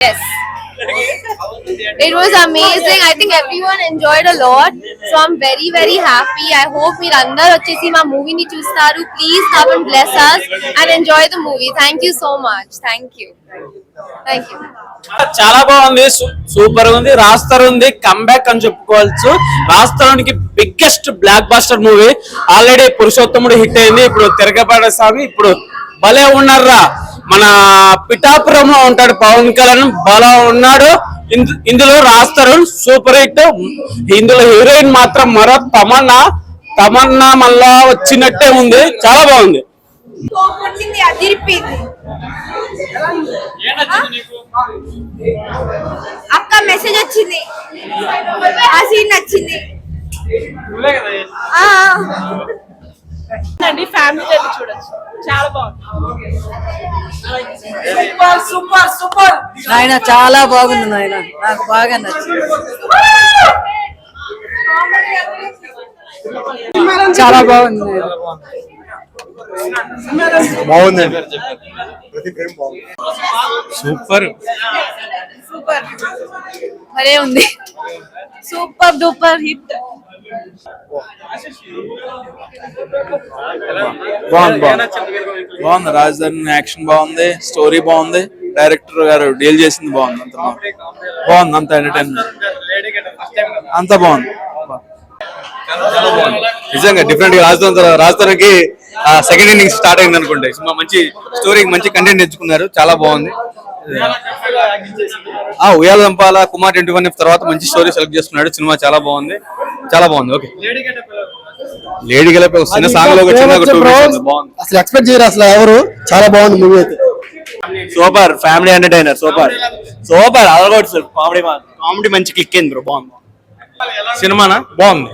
Yes. It was amazing. I think everyone enjoyed a lot. So I'm very very happy. I hope మీరందరూ వచ్చేసి మా మూవీని చూస్తారు. Please come and bless us and enjoy the movie. Thank you so much. Thank you. Thank you. చాలా బాగుంది, super ఉంది. రాస్తారు ఉంది కంబ్యాక్ అని చెప్పుకోవచ్చు. రాస్తానికి biggest blockbuster movie. Already Purushothamudu hit అయింది, ఇప్పుడు తిరగబడ స్వామి, ఇప్పుడు భలే ఉన్నారా. మన పిఠాపురంలో ఉంటాడు పవన్ కళ్యాణ్, బలా ఉన్నాడు. ఇందులో రాస్తారు సూపర్ హిట్. ఇందులో హీరోయిన్ మాత్రం మరో తమన్నా మళ్ళా వచ్చినట్టే ఉంది, చాలా బాగుంది. అక్క మెసేజ్ వచ్చింది, ఆ సీన్ నచ్చింది. ఫ్యామిలీ చూడొచ్చు, చాలా బాగుంది. సూపర్ సూపర్ నాయన, చాలా బాగుంది నాయన, నాకు బాగా నచ్చింది. చాలా బాగుంది, బాగుంది. సూపర్ సూపర్ మరే ఉంది, సూపర్ డూపర్ హిట్. బాగుంది. రాజధాని యాక్షన్ బాగుంది, స్టోరీ బాగుంది, డైరెక్టర్ గారు డీల్ చేసింది బాగుంది. అంత బాగుంది, అంత ఎంటర్టైన్మెంట్ అంత బాగుంది. నిజంగా డిఫరెంట్ గా రాజధానికి సెకండ్ ఇన్నింగ్స్ స్టార్ట్ అయింది అనుకుంటే మంచి స్టోరీ, మంచి కంటెంట్ ఎంచుకున్నారు, చాలా బాగుంది. ఉయ్యాల దంపాల కుమార్ 21 తర్వాత మంచి స్టోరీ సెలెక్ట్ చేసుకున్నాడు. సినిమా చాలా బాగుంది, చాలా బాగుంది. ఓకే, లేడీ గెలప చిన్న సాంగ్ లో బాగుంది, అసలు ఎక్స్పెక్ట్ చేయరు అసలు ఎవరు. చాలా బాగుంది మూవీ అయితే, super family entertainer, super super. అలవాటు సార్, కామెడీ మంచి క్లిక్ అయింది బ్రో, బాగుంది. సినిమానా బాగుంది,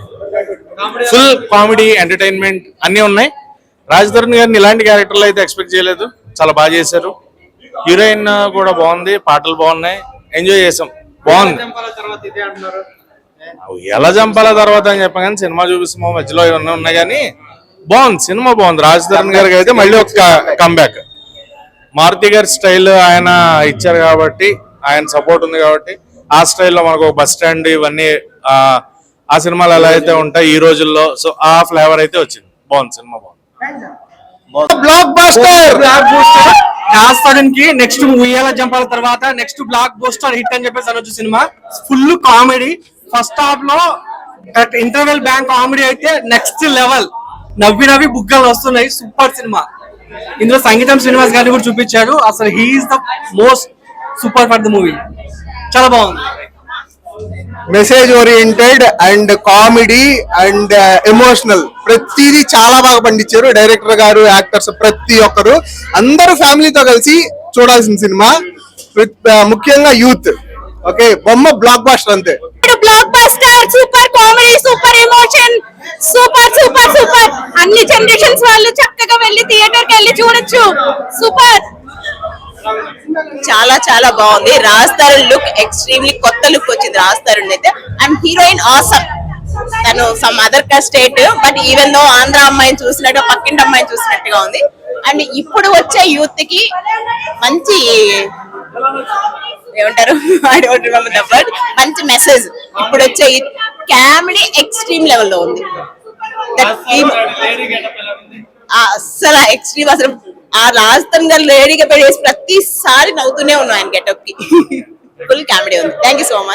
ఫుల్ కామెడీ ఎంటర్టైన్మెంట్ అన్ని ఉన్నాయి. రాజధరణి గారిని ఇలాంటి క్యారెక్టర్లు అయితే ఎక్స్పెక్ట్ చేయలేదు, చాలా బాగా చేశారు. హీరోయిన్ కూడా బాగుంది, పాటలు బాగున్నాయి, ఎంజాయ్ చేసాం, బాగుంది. ఎలా చంపాల తర్వాత అని చెప్పగానే సినిమా చూపిస్తాం, మధ్యలో ఇవన్నీ ఉన్నాయి కానీ బాగుంది, సినిమా బాగుంది. రాజధరణి గారికి అయితే మళ్ళీ ఒక కంబ్యాక్. మారుతి గారి స్టైల్ ఆయన ఇచ్చారు కాబట్టి, ఆయన సపోర్ట్ ఉంది కాబట్టి ఆ స్టైల్లో మనకు బస్ స్టాండ్ ఇవన్నీ ఆ సినిమాలు ఎలా అయితే ఉంటాయి ఈ రోజుల్లో, సో ఆ ఫ్లేవర్ అయితే వచ్చింది, బాగుంది, సినిమా బాగుంది. బ్లాక్ బస్టర్ రాస్తానికి నెక్స్ట్ ఉయ్యాల జంపాల తర్వాత నెక్స్ట్ బ్లాక్ బస్టర్ హిట్ అని చెప్పేసి అనొచ్చు. Cinema full comedy, first half లో ఇంటర్వెల్ బ్యాంక్ కామెడీ అయితే నెక్స్ట్ లెవెల్, నవ్వి బుగ్గలు వస్తున్నాయి. Super cinema. ఇందులో సంగీతం శ్రీనివాస్ గారిని కూడా చూపించాడు. అసలు he's the most super for the movie, చాలా బాగుంది. Message oriented and comedy and emotional ప్రతిదీ చాలా బాగా పండించారు డైరెక్టర్ గారు, యాక్టర్స్ ప్రతి ఒక్కరు. అందరూ ఫ్యామిలీతో కలిసి చూడాల్సిన సినిమా, ముఖ్యంగా యూత్. ఓకే, బొమ్మ బ్లాక్ బాస్టర్ అంతే. Blockbuster, super comedy, super emotion, super super super. అన్ని జనరేషన్స్ వాళ్ళు చక్కగా వెళ్ళి థియేటర్ కి వెళ్ళి చూడొచ్చు. సూపర్, చాలా చాలా బాగుంది. రాస్తారు లుక్ ఎక్స్ట్రీమ్లీ కొత్త లుక్ వచ్చింది రాస్తారు అయితే. అండ్ హీరోయిన్ ఆసమ్, తను some other state but even though Andhra అమ్మాయిని చూసినట్టు, పక్కింటి అమ్మాయిని చూసినట్టుగా ఉంది. అండ్ ఇప్పుడు వచ్చే యూత్ కి మంచి ఏమంటారు, I don't remember the word, మంచి మెసేజ్. ఇప్పుడు వచ్చే కామెడీ ఎక్స్ట్రీమ్ లెవెల్లో ఉంది. అసలు ఎక్స్ట్రీమ్, అసలు ఆ రాజస్థాన్ గారు లేడీగా పెట్టేసి ప్రతిసారి నవ్వుతూనే ఉన్నాను ఆయన గెటప్ కి. ఫుల్ కామెడీ ఉంది. Thank you so much.